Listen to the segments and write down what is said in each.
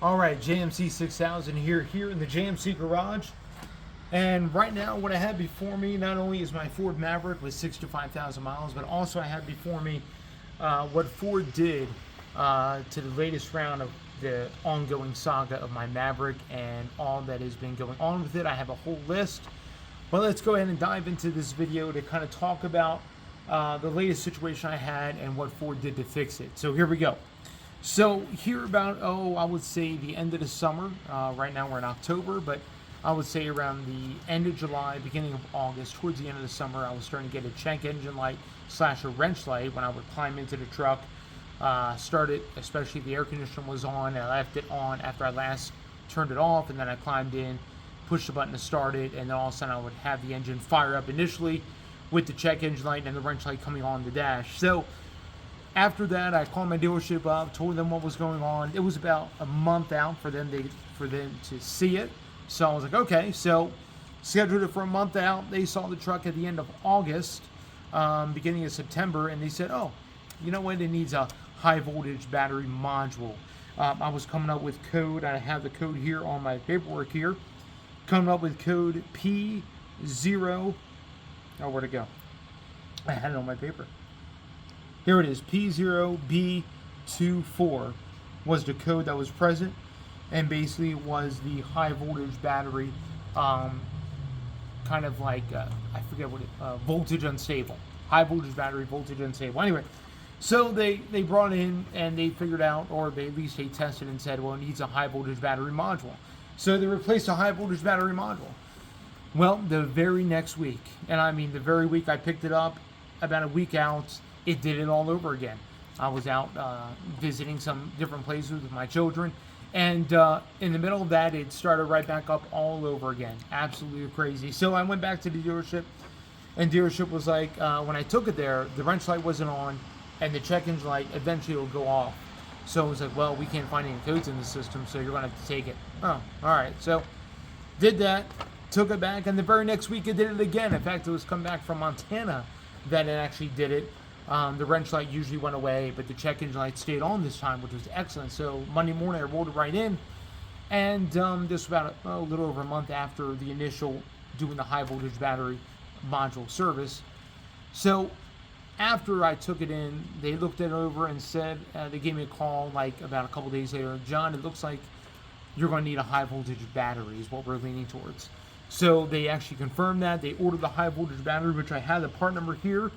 All right, JMC 6000 here in the JMC garage. And right now what I have before me not only is my Ford Maverick with 65,000 miles, but also I have before me what Ford did to the latest round of the ongoing saga of my Maverick and all that has been going on with it. I have a whole list, but let's go ahead and dive into this video to kind of talk about the latest situation I had and what Ford did to fix it. So here we go. So here about, I would say the end of the summer. Right now we're in October, but I would say around the end of July, beginning of August, towards the end of the summer, I was starting to get a check engine light / a wrench light when I would climb into the truck. Start it, especially if the air conditioner was on, and I left it on after I last turned it off, and then I climbed in, pushed the button to start it, and then all of a sudden I would have the engine fire up initially with the check engine light and the wrench light coming on the dash. So after that, I called my dealership up, told them what was going on. It was about a month out for them to see it. So I was like, okay. So scheduled it for a month out. They saw the truck at the end of August, beginning of September, and they said, oh, you know what? It needs a high voltage battery module. I was coming up with code. I have the code here on my paperwork here. Coming up with code P0. Oh, where'd it go? I had it on my paper. Here it is. P0B24 was the code that was present, and basically it was the high voltage battery, kind of like I forget what it, voltage unstable. High voltage battery, voltage unstable. Anyway, so they brought it in and they figured out, or they at least they tested and said, well, it needs a high voltage battery module. So they replaced a high voltage battery module. Well, the very next week, and I mean the very week I picked it up, about a week out, it did it all over again. I was out visiting some different places with my children, and in the middle of that, it started right back up all over again. Absolutely crazy. So I went back to the dealership, and dealership was like, when I took it there, the wrench light wasn't on, and the check engine light eventually will go off. So I was like, well, we can't find any codes in the system, so you're going to have to take it. Oh, all right. So did that, took it back, and the very next week it did it again. In fact, it was come back from Montana that it actually did it. The wrench light usually went away, but the check engine light stayed on this time, which was excellent. So Monday morning, I rolled it right in, and this was about a little over a month after the initial doing the high voltage battery module service. So after I took it in, they looked it over and said, they gave me a call like about a couple days later. John, it looks like you're going to need a high voltage battery is what we're leaning towards. So they actually confirmed that. They ordered the high voltage battery, which I have the part number here.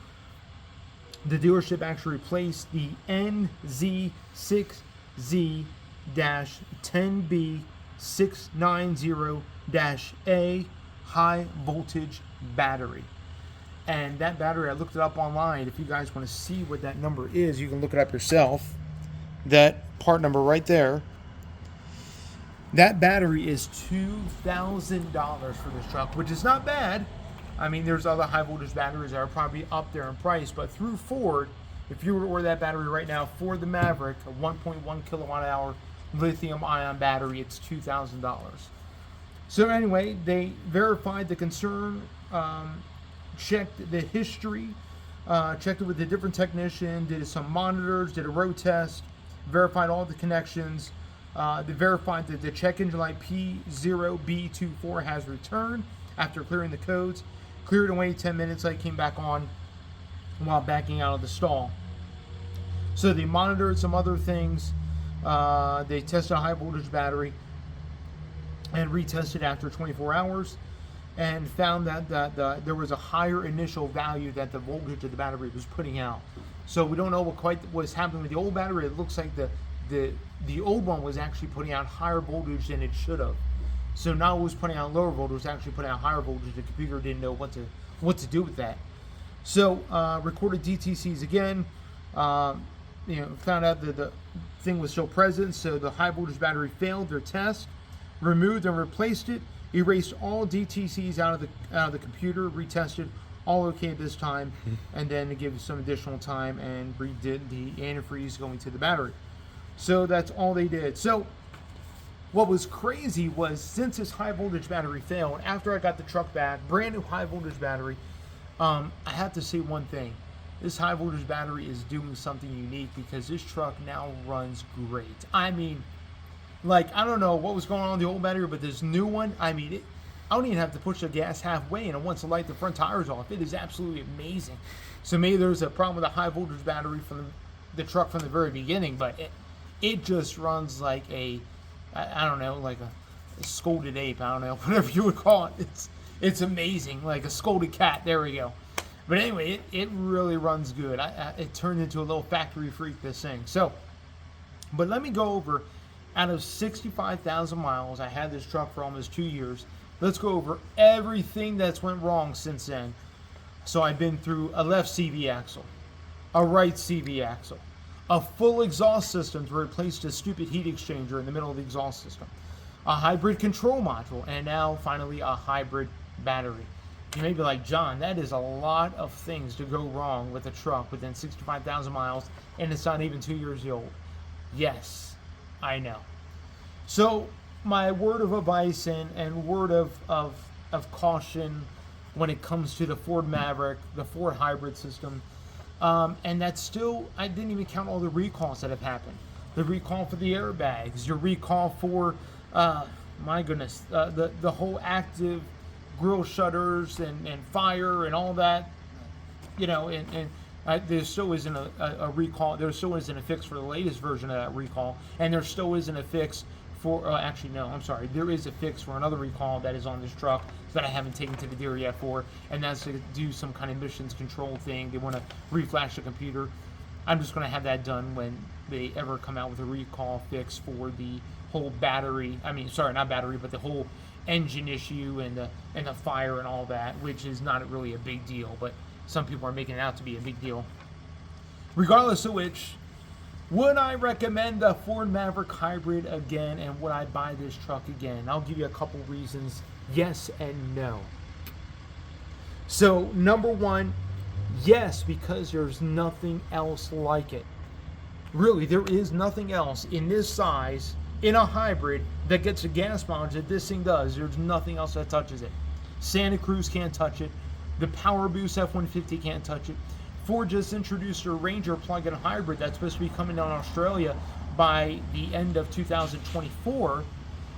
The dealership actually replaced the NZ6Z-10B690-A high voltage battery. And that battery, I looked it up online. If you guys want to see what that number is, you can look it up yourself. That part number right there. That battery is $2,000 for this truck, which is not bad. I mean, there's other high voltage batteries that are probably up there in price, but through Ford, if you were to order that battery right now for the Maverick, a 1.1 kilowatt hour lithium ion battery, it's $2,000. So anyway, they verified the concern, checked the history, checked it with a different technician, did some monitors, did a road test, verified all the connections. They verified that the check engine light P0B24 has returned after clearing the codes. Cleared away 10 minutes, light came back on while backing out of the stall. So they monitored some other things. They tested a high voltage battery and retested after 24 hours and found that there was a higher initial value that the voltage of the battery was putting out. So we don't know what quite was happening with the old battery. It looks like the old one was actually putting out higher voltage than it should have. So now it was putting out lower voltage, it was actually putting out higher voltage. The computer didn't know what to do with that. So recorded DTCs again. Found out that the thing was still present. So the high voltage battery failed their test. Removed and replaced it. Erased all DTCs out of the computer. Retested. All okay this time, and then to give some additional time and redid the antifreeze going to the battery. So that's all they did. So what was crazy was, since this high voltage battery failed, after I got the truck back, brand new high voltage battery, I have to say one thing. This high voltage battery is doing something unique because this truck now runs great. I mean, Like, I don't know what was going on with the old battery, but this new one, I mean, I don't even have to push the gas halfway, and it wants to light the front tires off. It is absolutely amazing. So maybe there's a problem with the high voltage battery from the truck from the very beginning, but it just runs like I don't know, like a scolded ape. I don't know, whatever you would call it. It's amazing, like a scolded cat. There we go. But anyway, it really runs good. It turned into a little factory freak, this thing. So, but let me go over, out of 65,000 miles, I had this truck for almost 2 years. Let's go over everything that's went wrong since then. So I've been through a left CV axle, a right CV axle, a full exhaust system to replace the stupid heat exchanger in the middle of the exhaust system, a hybrid control module, and now finally a hybrid battery. You may be like, John, that is a lot of things to go wrong with a truck within 65,000 miles, and it's not even 2 years old. Yes, I know. So my word of advice and word of caution when it comes to the Ford Maverick, the Ford hybrid system, and that's still, I didn't even count all the recalls that have happened. The recall for the airbags, your recall for, my goodness, the whole active grill shutters and fire and all that, you know, and there still isn't a recall. There still isn't a fix for the latest version of that recall, and there still isn't a fix for, actually no, I'm sorry, there is a fix for another recall that is on this truck that I haven't taken to the dealer yet for, and that's to do some kind of emissions control thing. They want to reflash the computer. I'm just going to have that done when they ever come out with a recall fix for the whole battery, I mean, sorry, not battery, but the whole engine issue and the fire and all that, which is not really a big deal, but some people are making it out to be a big deal. Regardless of which, would I recommend the Ford Maverick Hybrid again, and would I buy this truck again? I'll give you a couple reasons, yes and no. So, number one, yes, because there's nothing else like it. Really, there is nothing else in this size, in a hybrid, that gets the gas mileage that this thing does. There's nothing else that touches it. Santa Cruz can't touch it. The Power Boost F-150 can't touch it. Ford just introduced a Ranger plug-in hybrid that's supposed to be coming down Australia by the end of 2024,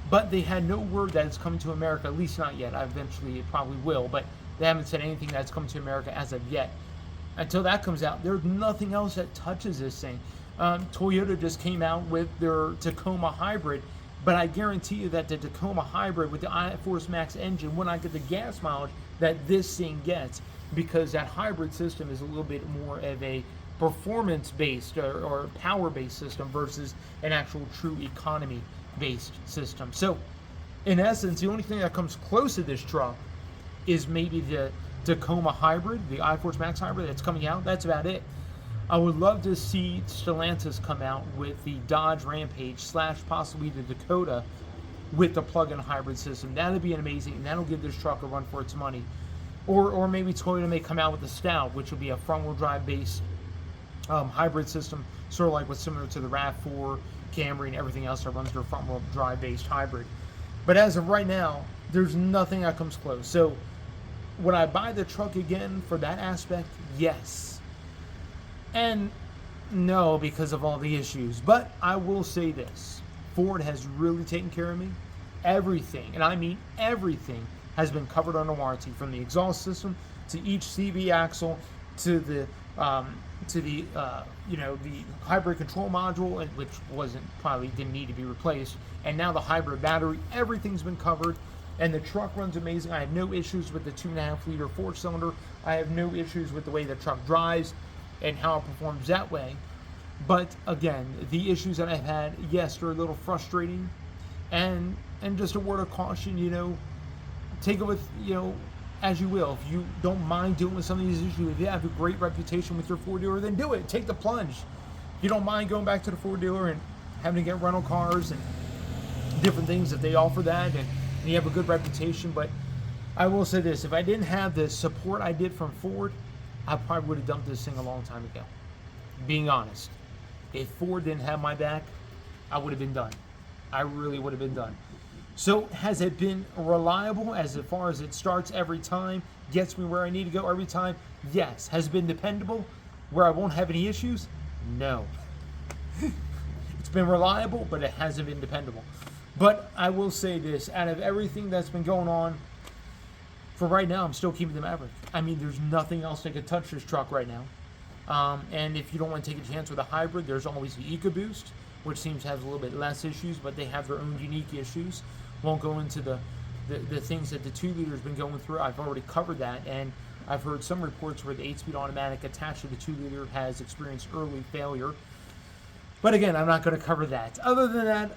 but they had no word that it's coming to America, at least not yet. Eventually it probably will, but they haven't said anything that's coming to America as of yet. Until that comes out, there's nothing else that touches this thing. Toyota just came out with their Tacoma hybrid, but I guarantee you that the Tacoma hybrid with the iForce Max engine will not get the gas mileage that this thing gets, because that hybrid system is a little bit more of a performance-based or power-based system versus an actual true economy-based system. So, in essence, the only thing that comes close to this truck is maybe the Tacoma hybrid, the iForce Max hybrid that's coming out. That's about it. I would love to see Stellantis come out with the Dodge Rampage / possibly the Dakota with the plug-in hybrid system. That'd be amazing, and that'll give this truck a run for its money. Or maybe Toyota may come out with the Stout, which will be a front-wheel drive based hybrid system, sort of like what's similar to the RAV4, Camry, and everything else that runs their front-wheel drive based hybrid. But as of right now, there's nothing that comes close. So would I buy the truck again for that aspect? Yes. And no, because of all the issues. But I will say this. Ford has really taken care of me. Everything, and I mean everything, has been covered under warranty, from the exhaust system to each CV axle to the hybrid control module, which didn't need to be replaced, and now the hybrid battery. Everything's been covered, and the truck runs amazing. I have no issues with the 2.5 liter 4-cylinder. I have no issues with the way the truck drives and how it performs that way. But again, the issues that I've had, yes, they're a little frustrating, and just a word of caution, take it with, as you will. If you don't mind dealing with some of these issues, if you have a great reputation with your Ford dealer, then do it. Take the plunge. If you don't mind going back to the Ford dealer and having to get rental cars and different things, if they offer that, and you have a good reputation. But I will say this, if I didn't have the support I did from Ford, I probably would have dumped this thing a long time ago. Being honest. If Ford didn't have my back, I would have been done. I really would have been done. So has it been reliable as far as it starts every time, gets me where I need to go every time? Yes. Has it been dependable where I won't have any issues? No. It's been reliable, but it hasn't been dependable. But I will say this, out of everything that's been going on, for right now, I'm still keeping the Maverick. I mean, there's nothing else that could touch this truck right now. And if you don't want to take a chance with a hybrid, there's always the EcoBoost, which seems to have a little bit less issues, but they have their own unique issues. Won't go into the things that the 2-liter has been going through. I've already covered that, and I've heard some reports where the 8-speed automatic attached to the 2-liter has experienced early failure. But again, I'm not going to cover that. Other than that,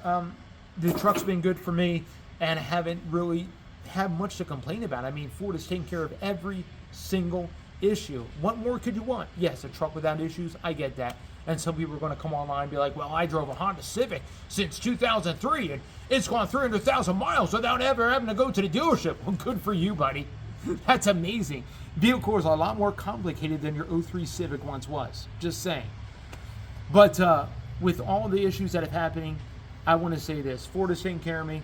the truck's been good for me, and I haven't really had much to complain about. I mean, Ford has taken care of every single issue. What more could you want? Yes, a truck without issues, I get that. And some people are going to come online and be like, well, I drove a Honda Civic since 2003, and it's gone 300,000 miles without ever having to go to the dealership. Well, good for you, buddy. That's amazing. Vehicles are a lot more complicated than your 03 Civic once was. Just saying. But with all the issues that are happening, I want to say this. Ford is taking care of me.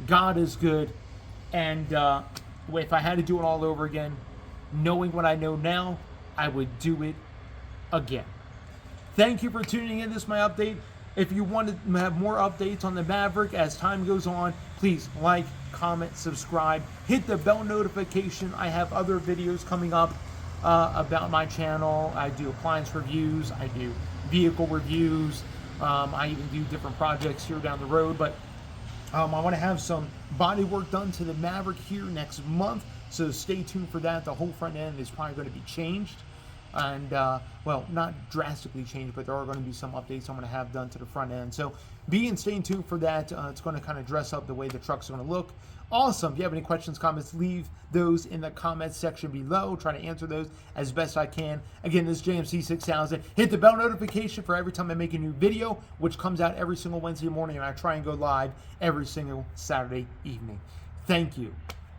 God is good. And if I had to do it all over again, knowing what I know now, I would do it again. Thank you for tuning in. This is my update. If you want to have more updates on the Maverick as time goes on, please like, comment, subscribe, hit the bell notification. I have other videos coming up about my channel. I do appliance reviews. I do vehicle reviews. I even do different projects here down the road. But I want to have some body work done to the Maverick here next month. So stay tuned for that. The whole front end is probably going to be changed. And, well, not drastically changed, but there are going to be some updates I'm going to have done to the front end. So stay tuned for that. It's going to kind of dress up the way the truck's going to look. Awesome. If you have any questions, comments, leave those in the comments section below. Try to answer those as best I can. Again, this is JMC 6000. Hit the bell notification for every time I make a new video, which comes out every single Wednesday morning, and I try and go live every single Saturday evening. Thank you.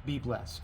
Be blessed.